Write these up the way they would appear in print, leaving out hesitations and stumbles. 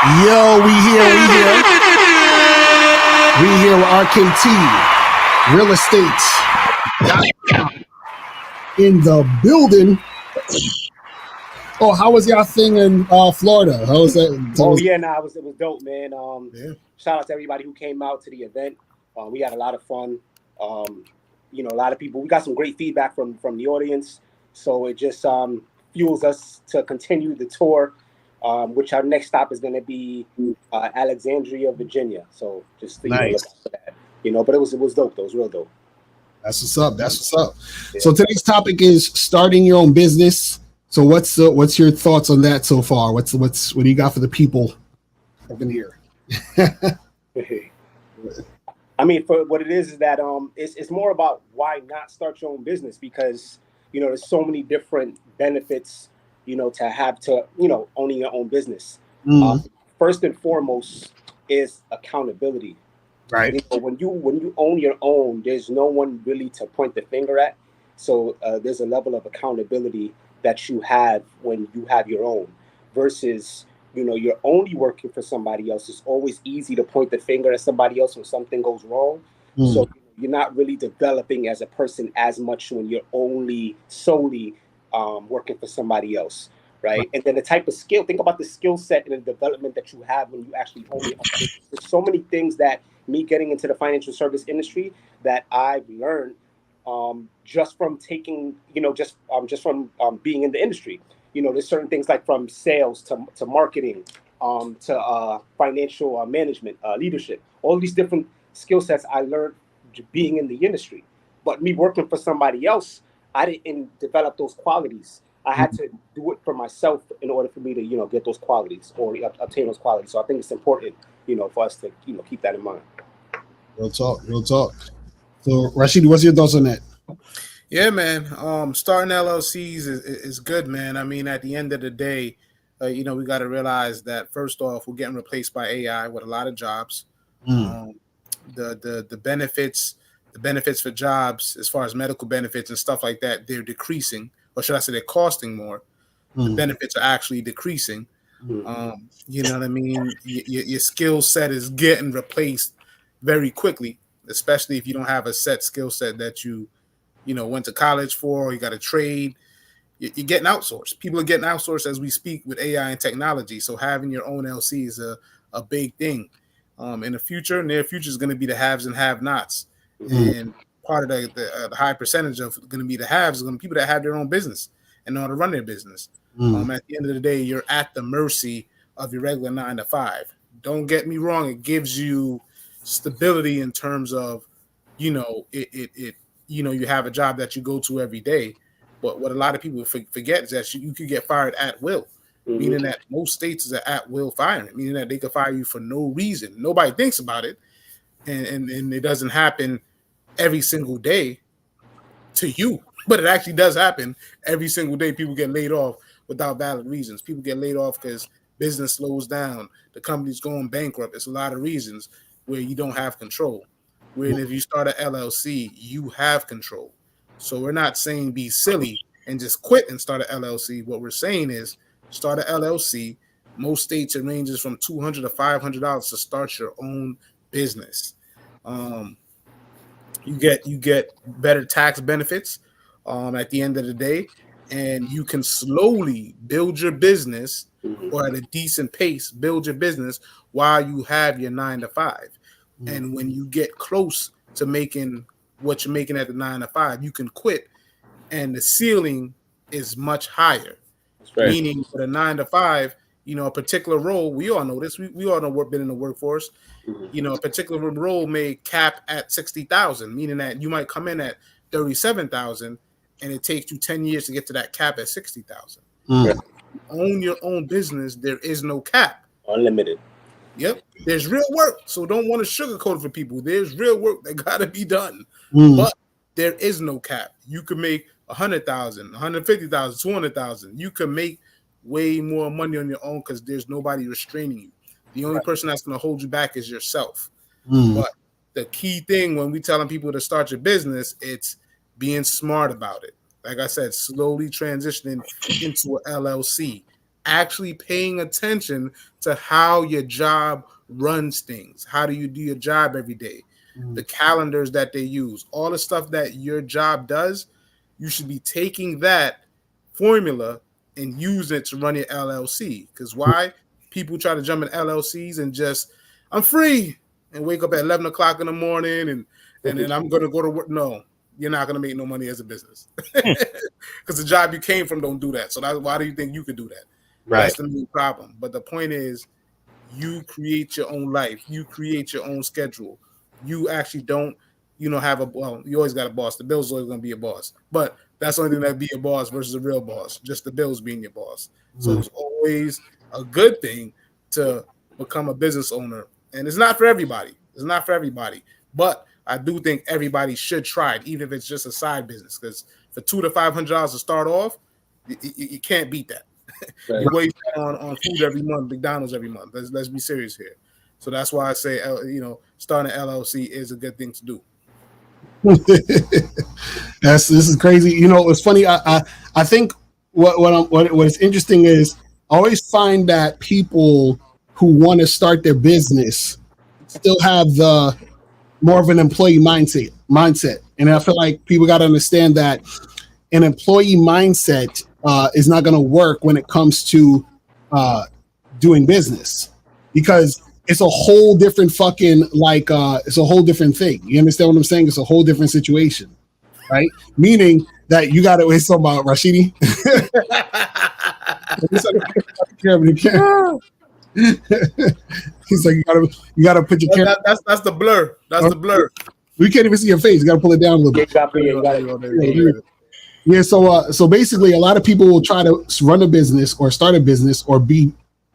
Yo, we here with RKT Real Estate in the building. Oh, how was y'all thing in Florida? How was that? It was dope, man. Shout out to everybody who came out to the event. We had a lot of fun. A lot of people. We got some great feedback from the audience, so it just fuels us to continue the tour. Which our next stop is going to be Alexandria, Virginia. So just look out for that. But it was dope though. It was real dope. That's what's up. Yeah. So today's topic is starting your own business. So what's your thoughts on that so far? What do you got for the people up in here? I mean, for what it is that it's more about why not start your own business, because there's so many different benefits to owning your own business. First and foremost is accountability. Right. When you own your own, there's no one really to point the finger at. So there's a level of accountability that you have when you have your own, versus you're only working for somebody else. It's always easy to point the finger at somebody else when something goes wrong. So you're not really developing as a person as much when you're solely working for somebody else, right? And then the type of skill, think about the skill set and the development that you have when you actually own it. There's so many things that me getting into the financial service industry that I've learned just from taking, just from being in the industry. There's certain things like from sales to marketing to financial management, leadership, all these different skill sets I learned being in the industry. But me working for somebody else, I didn't develop those qualities. I had to do it for myself in order for me to, get those qualities or obtain those qualities. So I think it's important, for us to, keep that in mind. Real talk. So Rashid, what's your thoughts on that? Yeah, man. Starting LLCs is good, man. I mean, at the end of the day, we got to realize that first off, we're getting replaced by AI with a lot of jobs. The benefits for jobs, as far as medical benefits and stuff like that, they're decreasing, or should I say, they're costing more. The benefits are actually decreasing. You know what I mean? Your skill set is getting replaced very quickly, especially if you don't have a set skill set that you went to college for, or you got a trade. You're getting outsourced. People are getting outsourced as we speak with AI and technology. So having your own LC is a big thing. In the future, near future, is going to be the haves and have-nots. And part of the high percentage of going to be the haves is going to be people that have their own business and know how to run their business. At the end of the day, you're at the mercy of your regular 9 to 5. Don't get me wrong; it gives you stability in terms of, you have a job that you go to every day. But what a lot of people forget is that you could get fired at will. Meaning that most states is an at-will firing, meaning that they could fire you for no reason. Nobody thinks about it, and it doesn't happen every single day to you, but it actually does happen every single day. People get laid off without valid reasons. People get laid off because business slows down, the company's going bankrupt. It's a lot of reasons where you don't have control. Where if you start an LLC, you have control. So we're not saying be silly and just quit and start an LLC. What we're saying is, start an LLC. Most states, it ranges from $200 to $500 to start your own business. You get better tax benefits at the end of the day, and you can slowly build your business, or at a decent pace build your business while you have your 9 to 5. And when you get close to making what you're making at the 9 to 5, you can quit, and the ceiling is much higher. Right. Meaning for the 9 to 5, a particular role, we all know this. We all know we've been in the workforce. A particular role may cap at 60,000, meaning that you might come in at 37,000, and it takes you 10 years to get to that cap at 60,000. Own your own business. There is no cap. Unlimited. Yep. There's real work. So don't want to sugarcoat it for people. There's real work that got to be done. But there is no cap. You can make 100,000, 150,000, 200,000. You can make way more money on your own because there's nobody restraining you. The only person that's going to hold you back is yourself. But the key thing when we telling people to start your business, it's being smart about it. Like I said, slowly transitioning into an LLC. actually paying attention to how your job runs things. How do you do your job every day? The calendars that they use, all the stuff that your job does, you should be taking that formula and use it to run your LLC. Because why? People try to jump in LLCs and just, I'm free, and wake up at 11 o'clock in the morning and then I'm going to go to work. No, you're not going to make no money as a business. Because the job you came from don't do that. So why do you think you could do that? Right. That's the main problem. But the point is, you create your own life. You create your own schedule. You actually don't, have you always got a boss. The bill's always going to be a boss. But that's the only thing that be a boss versus a real boss. Just the bills being your boss. So it's always a good thing to become a business owner. And it's not for everybody. It's not for everybody. But I do think everybody should try it, even if it's just a side business. Because for $200 to $500 to start off, you can't beat that. Right. You waste on food every month, McDonald's every month. Let's be serious here. So that's why I say, starting an LLC is a good thing to do. This is crazy. It's funny. I think what is interesting is I always find that people who want to start their business still have the more of an employee mindset. And I feel like people got to understand that an employee mindset is not going to work when it comes to doing business, because it's a whole different it's a whole different thing. You understand what I'm saying? It's a whole different situation, right? Meaning that you got to wait something about Rashidi. He's like, you gotta put your camera. That's the blur. That's the blur. We can't even see your face. You gotta pull it down a little bit. Yeah. So basically, a lot of people will try to run a business or start a business or be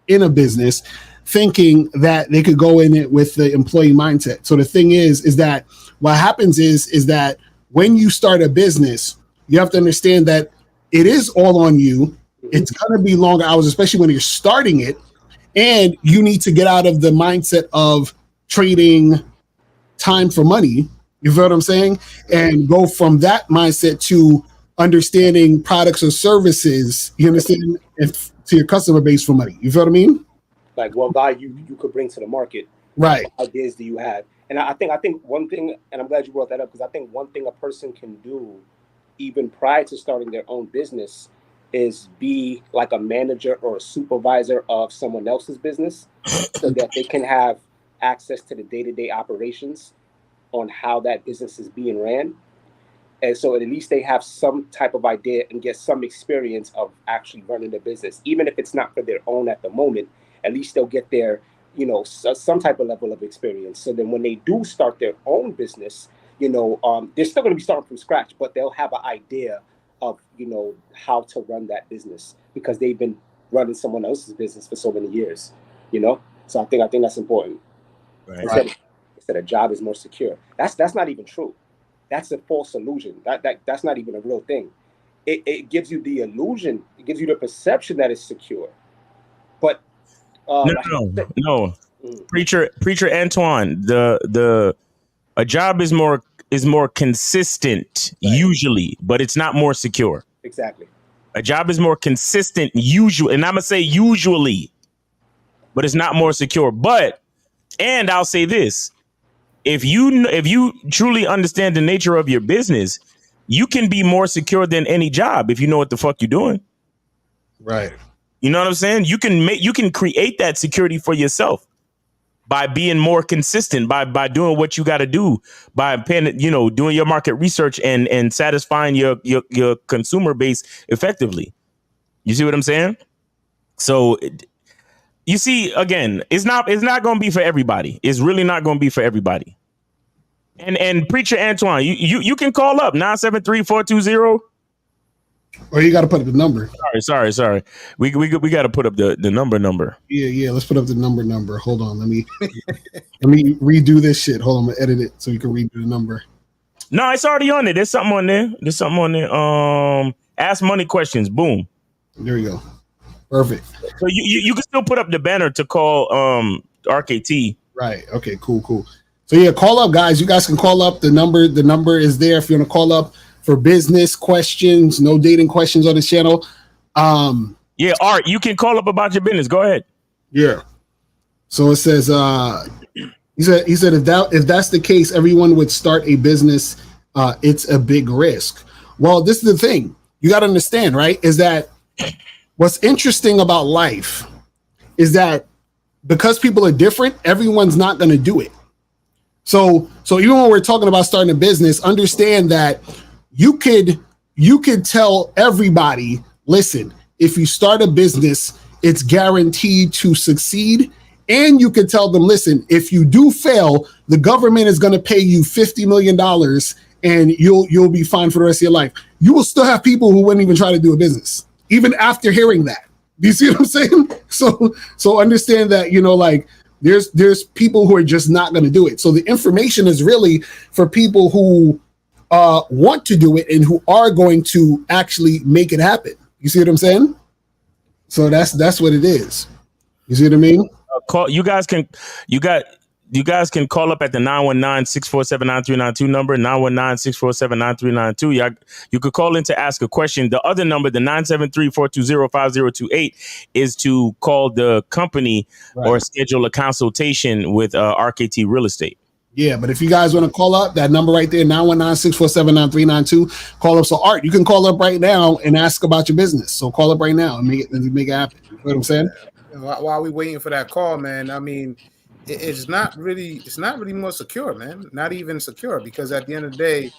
in a business thinking that they could go in it with the employee mindset. So the thing is that what happens is that when you start a business, you have to understand that it is all on you. It's going to be longer hours, especially when you're starting it. And you need to get out of the mindset of trading time for money. You feel what I'm saying? And go from that mindset to understanding products or services, you understand, to your customer base for money. You feel what I mean? Like what value you could bring to the market. Right. What ideas do you have? And I think one thing, and I'm glad you brought that up, because I think one thing a person can do even prior to starting their own business is be like a manager or a supervisor of someone else's business so that they can have access to the day-to-day operations on how that business is being ran. And so at least they have some type of idea and get some experience of actually running the business. Even if it's not for their own at the moment, at least they'll get their, some type of level of experience. So then when they do start their own business, they're still going to be starting from scratch, but they'll have an idea of, how to run that business because they've been running someone else's business for so many years, So I think that's important. Right. Instead a job is more secure. That's not even true. That's a false illusion. That's not even a real thing. It gives you the illusion. It gives you the perception that it's secure. But no. Preacher Antoine, a job is more consistent, right, usually, but it's not more secure. Exactly. A job is more consistent usually, and I'm gonna say usually, but it's not more secure. And I'll say this: if you truly understand the nature of your business, you can be more secure than any job if you know what the fuck you're doing. Right. You know what I'm saying? You can create that security for yourself by being more consistent, by doing what you got to do, by paying, doing your market research and satisfying your consumer base effectively. You see what I'm saying? So you see, again, it's not going to be for everybody. It's really not going to be for everybody. And Preacher Antoine, you can call up 973-420. Or you got to put up the number. Sorry. We got to put up the number. Yeah. Let's put up the number. Hold on. Let me redo this shit. Hold on. I'm gonna edit it so you can redo the number. No, it's already on there. There's something on there. Ask money questions. Boom. There you go. Perfect. So you can still put up the banner to call RKT. Right. Okay. Cool. So yeah, call up, guys. You guys can call up. The number is there if you want to call up for business questions, no dating questions on the channel. Yeah, Art, you can call up about your business. Go ahead. Yeah. So it says, he said if that's the case, everyone would start a business. It's a big risk. Well, this is the thing you got to understand, right? Is that what's interesting about life is that because people are different, everyone's not going to do it. So even when we're talking about starting a business, understand that you could tell everybody, listen, if you start a business, it's guaranteed to succeed. And you could tell them, listen, if you do fail, the government is going to pay you $50 million and you'll be fine for the rest of your life. You will still have people who wouldn't even try to do a business, even after hearing that. Do you see what I'm saying? So understand that, like there's people who are just not going to do it. So the information is really for people who want to do it and who are going to actually make it happen. You see what I'm saying? So that's what it is. You see what I mean? You guys can call up at the 919-647-9392 number, 919-647-9392. You could call in to ask a question. The other number, the 973-420-5028, is to call the company or schedule a consultation with RKT Real Estate. Yeah, but if you guys want to call up, that number right there, 919-647-9392, call up. So Art, you can call up right now and ask about your business. So call up right now and make it happen. You know what I'm saying? While we waiting for that call, man, I mean, it's not really more secure, man. Not even secure, because at the end of the day,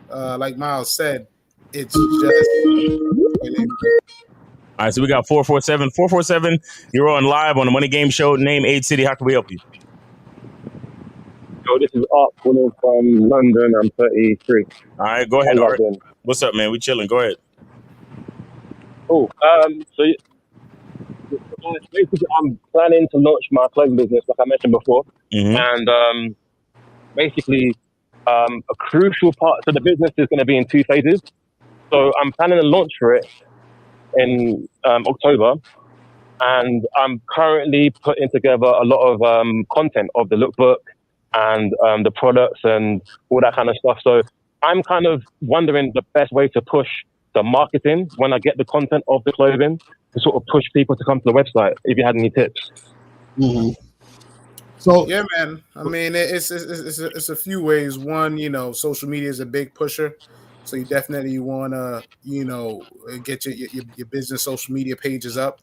like Miles said, it's just. All right, so we got 447. You're on live on the Money Game Show. Name, age, city. How can we help you? So this is Art calling from London. I'm 33. All right, go ahead, Art. What's up, man? We chilling. Go ahead. Cool. So basically, I'm planning to launch my clothing business, like I mentioned before, and basically, a crucial part. So the business is going to be in 2 phases. So I'm planning to launch for it in October, and I'm currently putting together a lot of content of the lookbook and the products and all that kind of stuff. So I'm kind of wondering the best way to push the marketing when I get the content of the clothing to sort of push people to come to the website. If you had any tips. So yeah, man. I mean, it's a few ways. One, social media is a big pusher, so you definitely want to get your business social media pages up,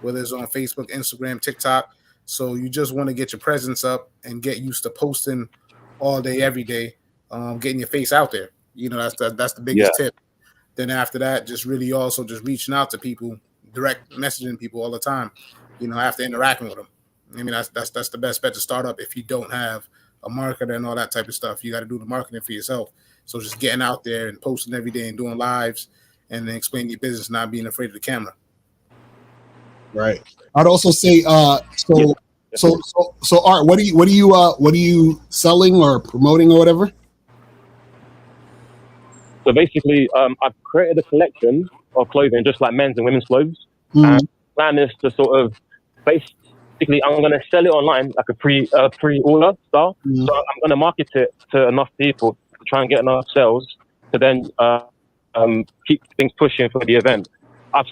whether it's on Facebook, Instagram, TikTok. So you just want to get your presence up and get used to posting all day, every day, getting your face out there. That's the biggest tip. Then after that, just really also just reaching out to people, direct messaging people all the time, after interacting with them. I mean, that's the best bet to start up if you don't have a marketer and all that type of stuff. You got to do the marketing for yourself. So just getting out there and posting every day and doing lives and then explaining your business, not being afraid of the camera. Right. I'd also say, so Art, what are you selling or promoting or whatever? So basically, I've created a collection of clothing, just like men's and women's clothes. And the plan is to sort of basically, I'm going to sell it online like a pre-order style. So I'm going to market it to enough people to try and get enough sales to then keep things pushing for the event. I've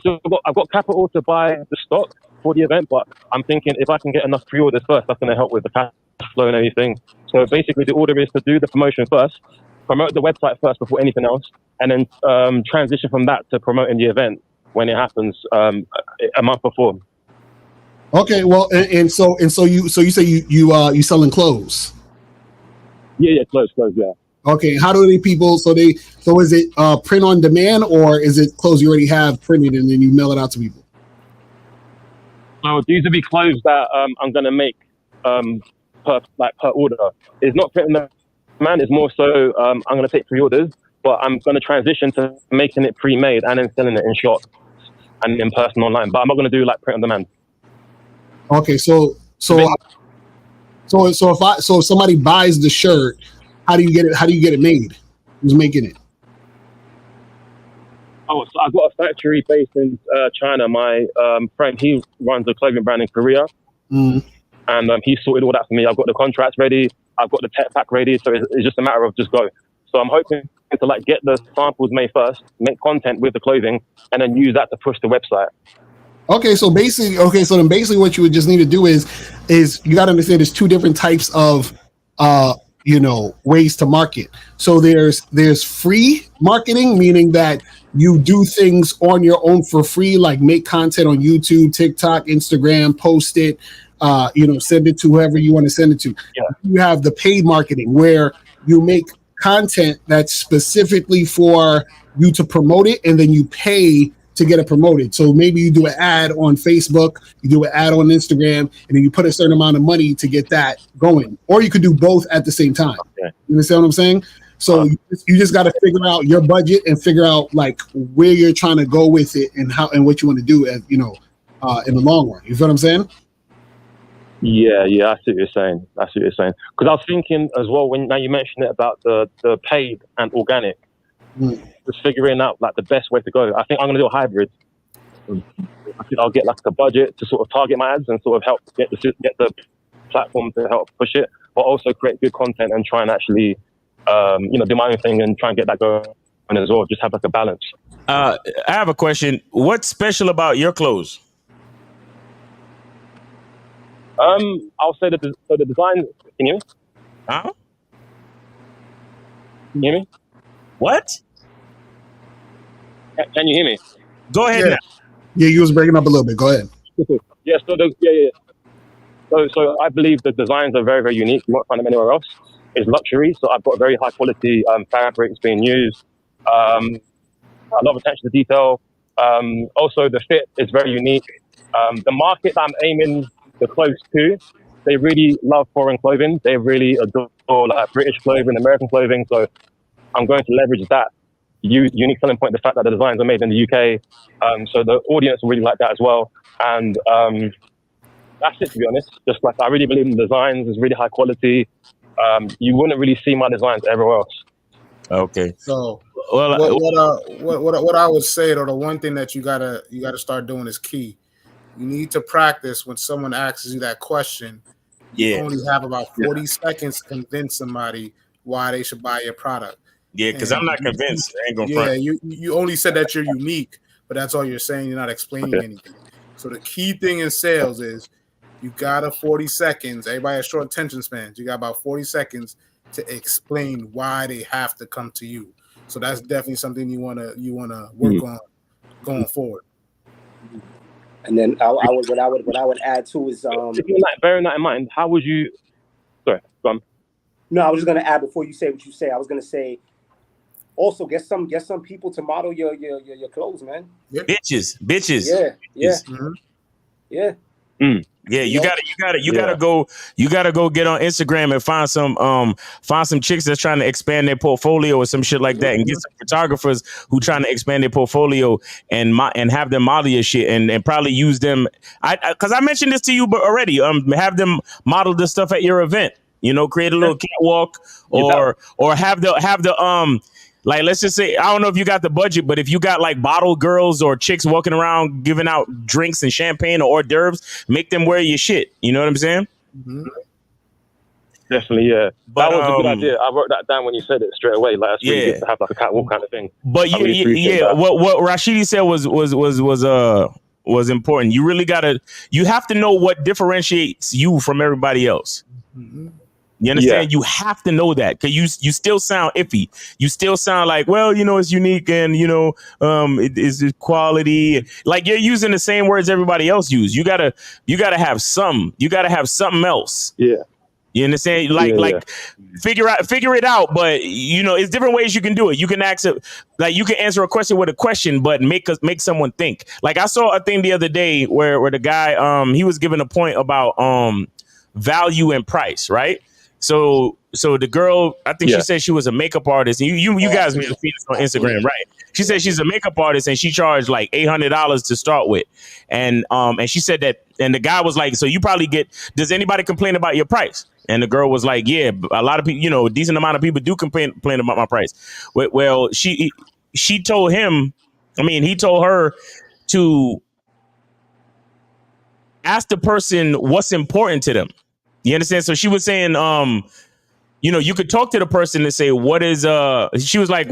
got capital to buy the stock for the event, but I'm thinking if I can get enough pre-orders first, that's going to help with the cash flow and everything. So basically, the order is to do the promotion first, promote the website first before anything else, and then transition from that to promoting the event when it happens a month before. Okay, well, and so you say you selling clothes? Yeah, clothes, yeah. Okay, how do people? So is it print on demand, or is it clothes you already have printed and then you mail it out to people? So these will be clothes that I'm going to make per order. It's not print on demand. It's more so I'm going to take pre-orders, but I'm going to transition to making it pre-made and then selling it in shop and in person online. But I'm not going to do like print on demand. Okay, so if somebody buys the shirt, how do you get it? How do you get it made? Who's making it? Oh, so I've got a factory based in China. My friend, he runs a clothing brand in Korea, and he sorted all that for me. I've got the contracts ready. I've got the tech pack ready. So it's just a matter of just go. So I'm hoping to like get the samples made first, make content with the clothing, and then use that to push the website. Okay, so basically what you would just need to do is you got to understand there's two different types of ways to market. So there's free marketing, meaning that you do things on your own for free, like make content on YouTube, TikTok, Instagram, post it, send it to whoever you want to send it to. Yeah. You have the paid marketing where you make content that's specifically for you to promote it, and then you pay to get it promoted. So maybe you do an ad on Facebook, you do an ad on Instagram, and then you put a certain amount of money to get that going. Or you could do both at the same time. Okay. You understand what I'm saying? So you just got to figure out your budget and figure out like where you're trying to go with it and how and what you want to do as in the long run. You feel what I'm saying? Yeah, I see what you're saying. Because I was thinking as well now you mentioned it about the paid and organic. Just figuring out like the best way to go. I think I'm gonna do a hybrid. I think I'll get like a budget to sort of target my ads and sort of help get the platform to help push it, but also create good content and try and actually do my own thing and try and get that going as well. Just have like a balance. I have a question. What's special about your clothes? I'll say the design. Can you hear me? Huh? Can you hear me? What? Can you hear me? Go ahead now. Yeah, you was breaking up a little bit. Go ahead. Yeah. So I believe the designs are very, very unique. You won't find them anywhere else. It's luxury, so I've got very high quality fabrics being used. A lot of attention to detail. Also, the fit is very unique. The market that I'm aiming the clothes to, they really love foreign clothing. They really adore like British clothing, American clothing. So I'm going to leverage that unique selling point, the fact that the designs are made in the UK. So the audience will really like that as well. And that's it, to be honest. Just like I really believe in the designs. It's really high quality. You wouldn't really see my designs everywhere else. Okay. So well, what I would say, though, the one thing that you gotta start doing is key. You need to practice when someone asks you that question. You only have about 40 seconds to convince somebody why they should buy your product. Yeah, because I'm not convinced. I ain't gonna front. You only said that you're unique, but that's all you're saying. You're not explaining anything. So the key thing in sales is you got 40 seconds. Everybody has short attention spans. You got about 40 seconds to explain why they have to come to you. So that's definitely something you wanna work on going forward. And then what I would add too is bearing that in mind, how would you? Sorry, go on. No, I was just gonna add before you say what you say. I was gonna say also get some people to model your clothes, man. Yeah. Bitches. Yeah. Mm-hmm. Yeah. Yeah, you gotta go get on Instagram and find some chicks that's trying to expand their portfolio or some shit like that, and get some photographers who trying to expand their portfolio and have them model your shit and probably use them. Because I mentioned this to you already. Have them model the stuff at your event. Create a little catwalk or have the like, let's just say, I don't know if you got the budget, but if you got like bottle girls or chicks walking around giving out drinks and champagne or hors d'oeuvres, make them wear your shit. You know what I'm saying? Mm-hmm. Definitely, yeah. But, that was a good idea. I wrote that down when you said it straight away. Like, it's really good to have like a catwalk kind of thing. But yeah. What Rashidi said was important. You really you have to know what differentiates you from everybody else. Mm-hmm. You understand? Yeah. You have to know that, because you still sound iffy. You still sound like, well, it's unique and it is quality. Like, you're using the same words everybody else use. You gotta have some. You gotta have something else. Yeah. You understand? Figure it out. But it's different ways you can do it. You can you can answer a question with a question, but make someone think. Like, I saw a thing the other day where the guy he was giving a point about value and price, right? So the girl, I think she said she was a makeup artist. You guys may have seen this on Instagram, right? She said she's a makeup artist and she charged like $800 to start with, and she said that, and the guy was like, so you probably does anybody complain about your price? And the girl was like, yeah, a lot of people, a decent amount of people do complain about my price. Well, she told him, he told her to ask the person what's important to them. You understand? So she was saying, you could talk to the person and say, she was like,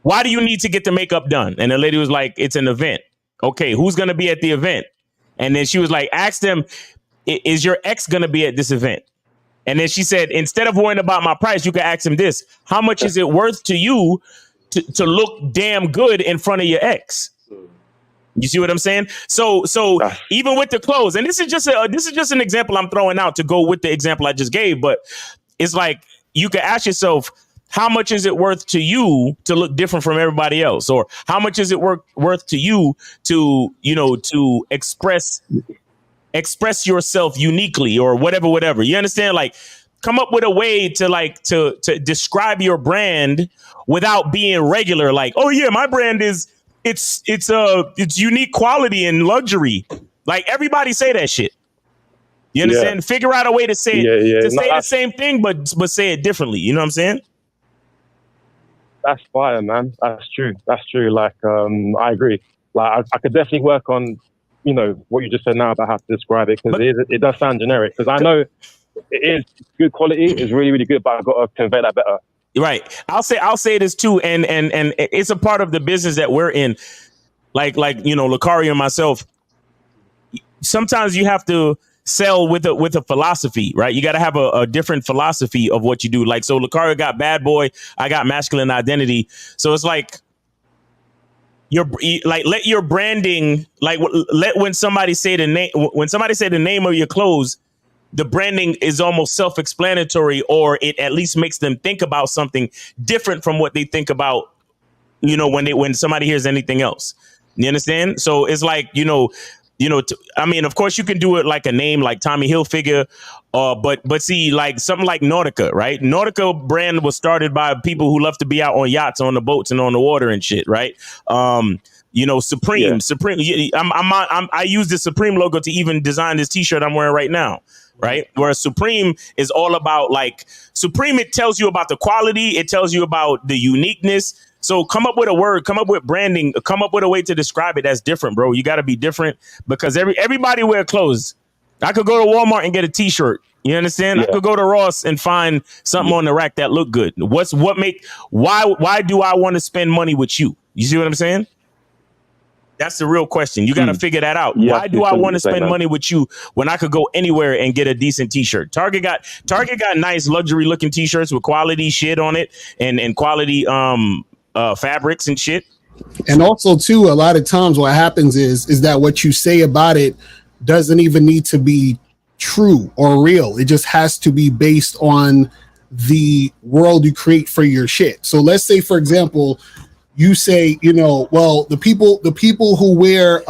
why do you need to get the makeup done? And the lady was like, it's an event. okay, who's going to be at the event? And then she was like, ask them, is your ex going to be at this event? And then she said, instead of worrying about my price, you can ask him this: how much is it worth to you to look damn good in front of your ex? You see what I'm saying? So even with the clothes, and this is just an example I'm throwing out to go with the example I just gave, but it's like you can ask yourself, how much is it worth to you to look different from everybody else? Or how much is it worth to you to, to express yourself uniquely or whatever. You understand? Like, come up with a way to describe your brand without being regular. Like, oh yeah, my brand is it's unique quality and luxury. Like, everybody say that shit. You understand? Yeah. Figure out a way to say it, say the same thing, but say it differently. You know what I'm saying? That's fire, man. That's true. Like, I agree. Like, I could definitely work on, what you just said now about how to describe it, because it does sound generic. Because I know it is good quality, it's really, really good, but I've got to convey that better. Right. I'll say this too, and it's a part of the business that we're in. Like Lacari and myself. Sometimes you have to sell with a philosophy, right? You got to have a different philosophy of what you do. Like, so Lacari got bad boy, I got masculine identity. So it's like, let your branding, when somebody say the name of your clothes, the branding is almost self-explanatory, or it at least makes them think about something different from what they think about, when somebody hears anything else. You understand? So it's like, I mean, of course you can do it like a name like Tommy Hilfiger, but see, like something like Nautica, right? Nautica brand was started by people who love to be out on yachts, on the boats, and on the water and shit, right? Supreme. I use the Supreme logo to even design this T-shirt I'm wearing right now, right? Whereas Supreme is all about, like, Supreme, it tells you about the quality, it tells you about the uniqueness. So come up with a word, come up with branding, come up with a way to describe it that's different, bro. You got to be different, because everybody wear clothes. I could go to Walmart and get a T-shirt. You understand? Yeah. I could go to Ross and find something on the rack that look good. Why do I want to spend money with you? You see what I'm saying? That's the real question. You got to figure that out. Yeah, why do I want to spend money with you when I could go anywhere and get a decent T-shirt? Target got nice luxury looking T-shirts with quality shit on it and quality fabrics and shit. And also too, a lot of times what happens is that what you say about it doesn't even need to be true or real. It just has to be based on the world you create for your shit. So let's say, for example, you say, well, the people who wear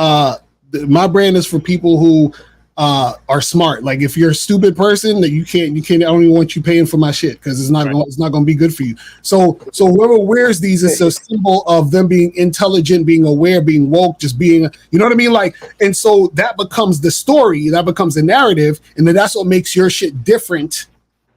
my brand is for people who are smart. Like, if you're a stupid person, that you can't. I don't even want you paying for my shit, because it's not going to be good for you. So whoever wears these is a symbol of them being intelligent, being aware, being woke, just being, you know what I mean? Like, and so that becomes the story, that becomes the narrative, and then that's what makes your shit different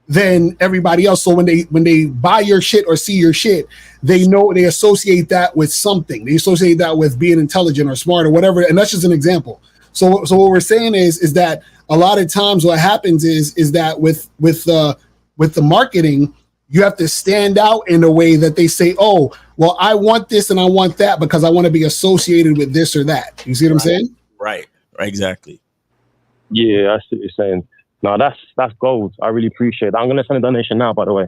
than everybody else. So when they buy your shit or see your shit, they associate that with something. They associate that with being intelligent or smart or whatever. And that's just an example. So what we're saying is that a lot of times what happens is that with the marketing, you have to stand out in a way that they say, oh, well, I want this and I want that because I want to be associated with this or that. You see what I'm saying? Right. Exactly. Yeah, I see what you're saying. No, that's gold. I really appreciate it. I'm going to send a donation now, by the way.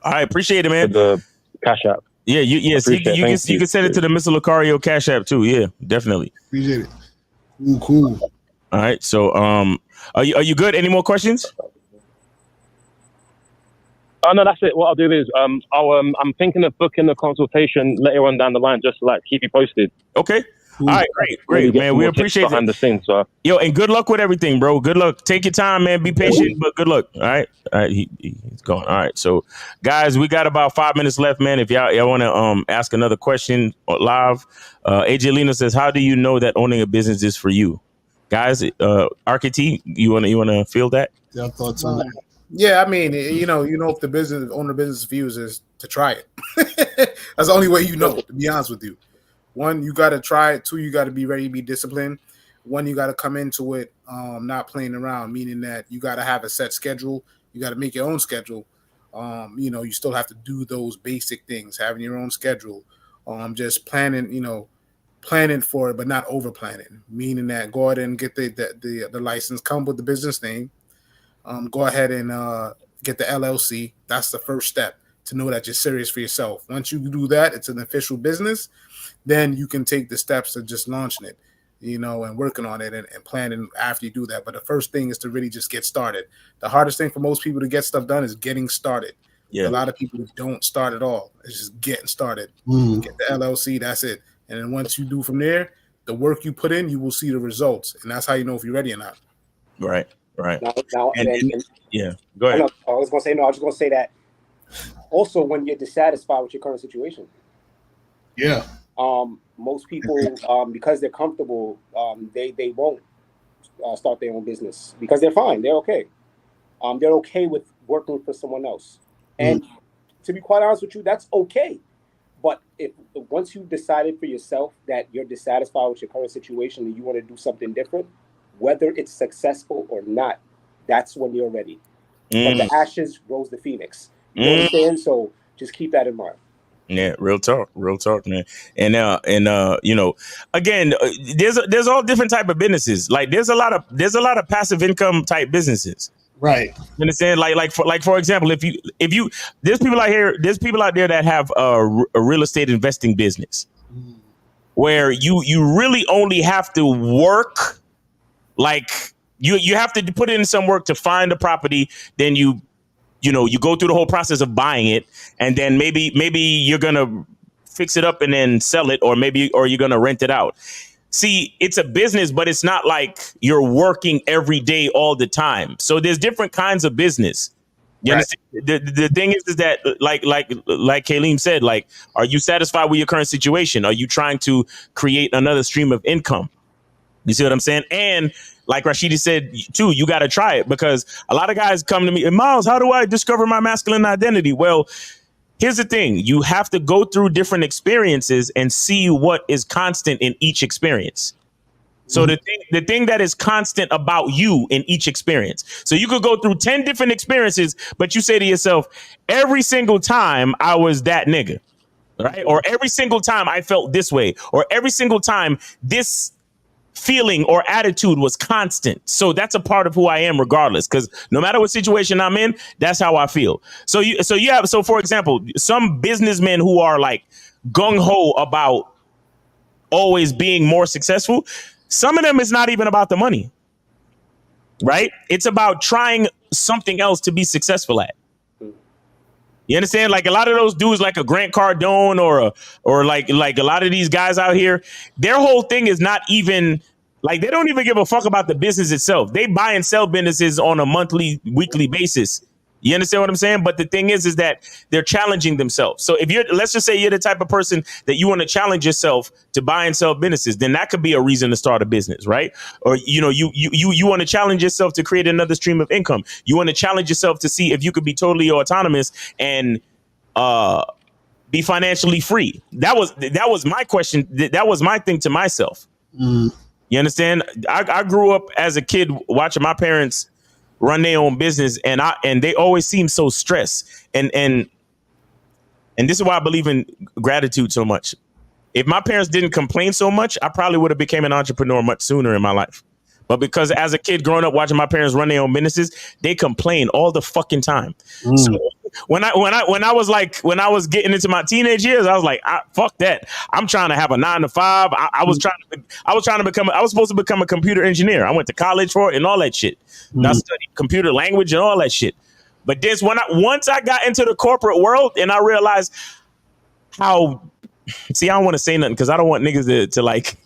I appreciate it, man. For the Cash App. Yeah, you can send it to the Mr. Lucario Cash App too. Yeah, definitely. Appreciate it. Cool. All right. So, are you good? Any more questions? Oh no, that's it. What I'll do is, I'm thinking of booking a consultation later on down the line, just to, like, keep you posted. Okay. All right, great, man. We appreciate it. Behind the scenes, so. Yo, and good luck with everything, bro. Good luck. Take your time, man. Be patient, but good luck. All right. He's going. All right. So, guys, we got about 5 minutes left, man. If y'all want to ask another question live, AJ Lena says, "How do you know that owning a business is for you?" Guys, RKT, you wanna feel that? Yeah, thoughts on that. Yeah, I mean, if the owner business views is to try it. That's the only way to be honest with you. One, you got to try it. Two, you got to be ready to be disciplined. One, you got to come into it not playing around, meaning that you got to have a set schedule. You got to make your own schedule. You still have to do those basic things, having your own schedule, just planning, planning for it, but not over planning. Meaning that go ahead and get the license, come with the business name. Go ahead and get the LLC. That's the first step to know that you're serious for yourself. Once you do that, it's an official business. Then you can take the steps of just launching it, and working on it and planning after you do that. But the first thing is to really just get started. The hardest thing for most people to get stuff done is getting started. Yeah. A lot of people don't start at all. It's just getting started. Get the LLC, that's it. And then once you do from there, the work you put in, you will see the results. And that's how you know if you're ready or not. Right. Now, yeah, go ahead. I was just going to say that also when you're dissatisfied with your current situation. Yeah. Most people, because they're comfortable, they won't start their own business because they're fine. They're okay. They're okay with working for someone else. And to be quite honest with you, that's okay. But if once you've decided for yourself that you're dissatisfied with your current situation and you want to do something different, whether it's successful or not, that's when you're ready. From the ashes grows the phoenix. You know what I'm saying? So just keep that in mind. Yeah, real talk, man. And again, there's all different type of businesses. Like there's a lot of passive income type businesses. Right. You understand? Like for example, if you there's people out there that have a real estate investing business where you really only have to work. Like you have to put in some work to find the property, then you go through the whole process of buying it, and then maybe you're gonna fix it up and then sell it, or you're gonna rent it out. See, it's a business, but it's not like you're working every day all the time. So there's different kinds of business. You understand? The thing is that like Kaleem said, like, are you satisfied with your current situation? Are you trying to create another stream of income? You see what I'm saying? And like Rashidi said, too, you got to try it, because a lot of guys come to me, Miles, how do I discover my masculine identity? Well, here's the thing. You have to go through different experiences and see what is constant in each experience. So the thing that is constant about you in each experience. So you could go through 10 different experiences, but you say to yourself, every single time I was that nigga, right? Or every single time I felt this way, or every single time this feeling or attitude was constant. So that's a part of who I am regardless, because no matter what situation I'm in, that's how I feel. So for example, some businessmen who are like gung-ho about always being more successful, some of them is not even about the money, right? It's about trying something else to be successful at. You understand? Like a lot of those dudes, like a Grant Cardone or like a lot of these guys out here, their whole thing is not even like, they don't even give a fuck about the business itself. They buy and sell businesses on a monthly, weekly basis. You understand what I'm saying? But the thing is that they're challenging themselves. So let's just say you're the type of person that you want to challenge yourself to buy and sell businesses, then that could be a reason to start a business, right? Or, you want to challenge yourself to create another stream of income. You want to challenge yourself to see if you could be totally autonomous and be financially free. That was my question. That was my thing to myself. You understand? I grew up as a kid watching my parents run their own business, and they always seem so stressed. And this is why I believe in gratitude so much. If my parents didn't complain so much, I probably would have became an entrepreneur much sooner in my life. But because as a kid growing up watching my parents run their own businesses, they complain all the fucking time. So when I was getting into my teenage years, I was like, fuck that. I'm trying to have a 9 to 5. I was supposed to become a computer engineer. I went to college for it and all that shit. And I studied computer language and all that shit. But once I got into the corporate world and I realized how, see, I don't want to say nothing because I don't want niggas to like,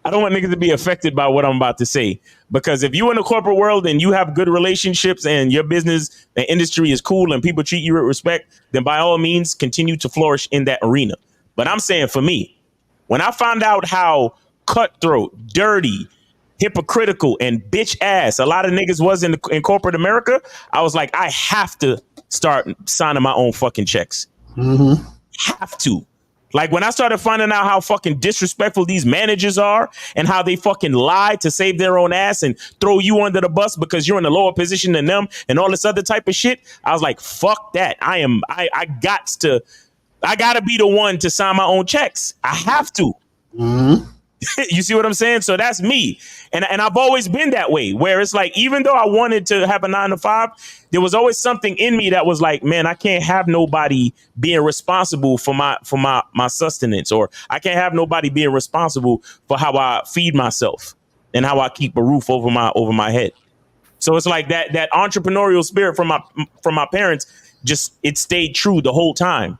I don't want niggas to be affected by what I'm about to say, because if you're in the corporate world and you have good relationships and your business and industry is cool and people treat you with respect, then by all means continue to flourish in that arena. But I'm saying for me, when I found out how cutthroat, dirty, hypocritical and bitch ass a lot of niggas was in corporate America, I was like, I have to start signing my own fucking checks. Have to. Like when I started finding out how fucking disrespectful these managers are and how they fucking lie to save their own ass and throw you under the bus because you're in a lower position than them and all this other type of shit, I was like, fuck that. I gotta be the one to sign my own checks. I have to. Mm-hmm. You see what I'm saying? So that's me. And I've always been that way, where it's like, even though I wanted to have a 9-to-5, there was always something in me that was like, man, I can't have nobody being responsible for my sustenance, or I can't have nobody being responsible for how I feed myself and how I keep a roof over my head. So it's like that entrepreneurial spirit from my parents, just, it stayed true the whole time.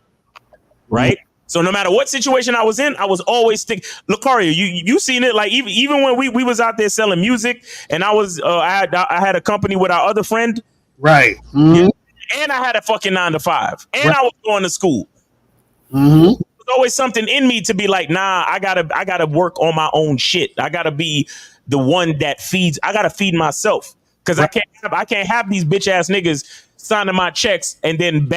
Right. Mm-hmm. So no matter what situation I was in, I was always Lucario, you seen it, like even when we was out there selling music, and I was I had a company with our other friend. Right. Mm-hmm. Yeah, and I had a fucking 9-to-5, and right. I was going to school. Mm-hmm. There was always something in me to be like, nah, I gotta work on my own shit. I gotta be the one that feeds. I gotta feed myself, because right. I can't have these bitch ass niggas signing my checks and then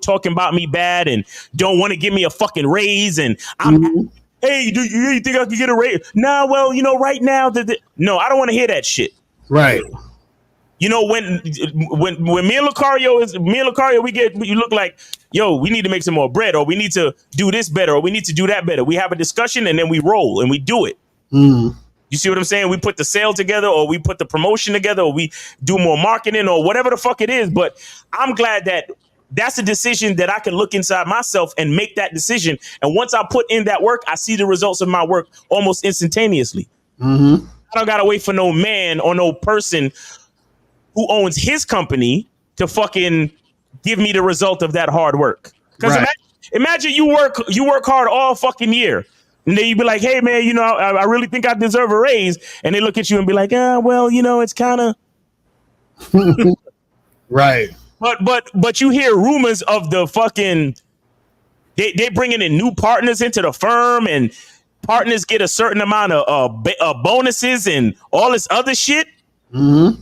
talking about me bad and don't want to give me a fucking raise, and I'm hey, do you think I can get a raise? Nah, well, right now no, I don't want to hear that shit. Right. When me and Lucario, you look like, yo, we need to make some more bread, or we need to do this better, or we need to do that better. We have a discussion and then we roll and we do it. Mm. You see what I'm saying? We put the sale together, or we put the promotion together, or we do more marketing, or whatever the fuck it is. But I'm glad that that's a decision that I can look inside myself and make that decision. And once I put in that work, I see the results of my work almost instantaneously. Mm-hmm. I don't got to wait for no man or no person who owns his company to fucking give me the result of that hard work. Because right. imagine you work hard all fucking year. And then you be like, hey, man, I really think I deserve a raise. And they look at you and be like, well, it's kind of. Right. But you hear rumors of the fucking. They bringing in new partners into the firm, and partners get a certain amount of bonuses and all this other shit. Mm-hmm.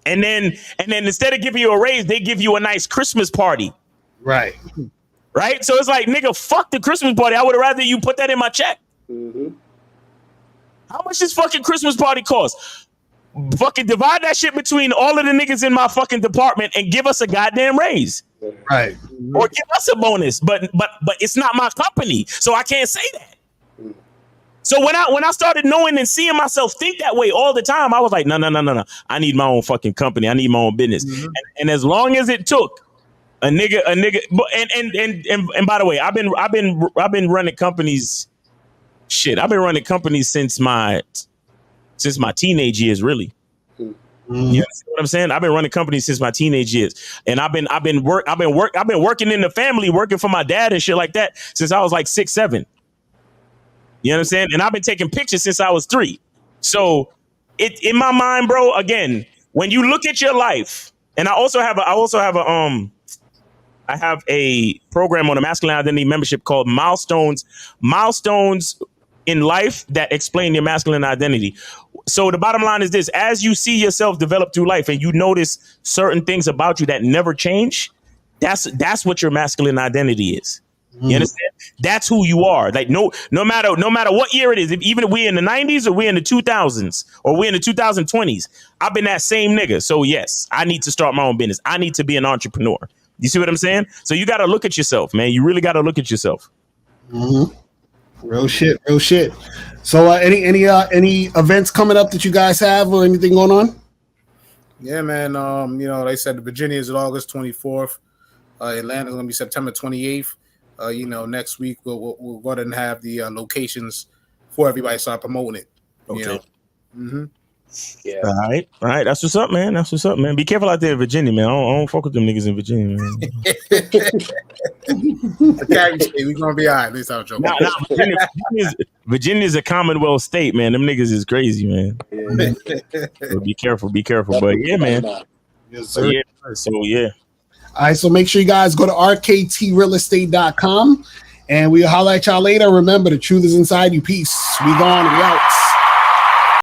And then instead of giving you a raise, they give you a nice Christmas party. Right. Right. So it's like, nigga, fuck the Christmas party. I would rather you put that in my check. Mm-hmm. How much does fucking Christmas party cost? Fucking divide that shit between all of the niggas in my fucking department and give us a goddamn raise. Right. Or give us a bonus. But it's not my company, so I can't say that. So when I started knowing and seeing myself think that way all the time, I was like, no. I need my own fucking company. I need my own business. Mm-hmm. And as long as it took a nigga, and by the way, I've been running companies. Shit, I've been running companies since my teenage years, really. Mm-hmm. You know what I'm saying? I've been running companies since my teenage years, and I've been working in the family, working for my dad and shit like that since I was like 6, 7. You know what I'm saying? And I've been taking pictures since I was 3. So in my mind, bro, again, when you look at your life, and I have a program on a masculine identity membership called Milestones in Life that explain your masculine identity. So the bottom line is this: as you see yourself develop through life and you notice certain things about you that never change, that's what your masculine identity is. You understand? That's who you are. Like no matter what year it is, even if we're in the 90s or we're in the 2000s or we're in the 2020s, I've been that same nigga. So yes, I need to start my own business. I need to be an entrepreneur. You see what I'm saying? So you got to look at yourself, man. You really got to look at yourself. Mm-hmm. Real shit. So any events coming up that you guys have or anything going on? Yeah, man. Like I said, Virginia is August 24th. Atlanta's gonna be September 28th. Next week we'll go ahead and have the locations for everybody to start promoting it. Okay. Mm-hmm. Yeah. All right. That's what's up, man. Be careful out there in Virginia, man. I don't fuck with them niggas in Virginia, man. We're gonna be all right. At least I'm joking. Virginia's a Commonwealth state, man. Them niggas is crazy, man. Yeah. So be careful. But yeah, man. Yes, sir. So yeah. All right, so make sure you guys go to rktrealestate.com and we'll holler at y'all later. Remember, the truth is inside you. Peace. We gone. We out.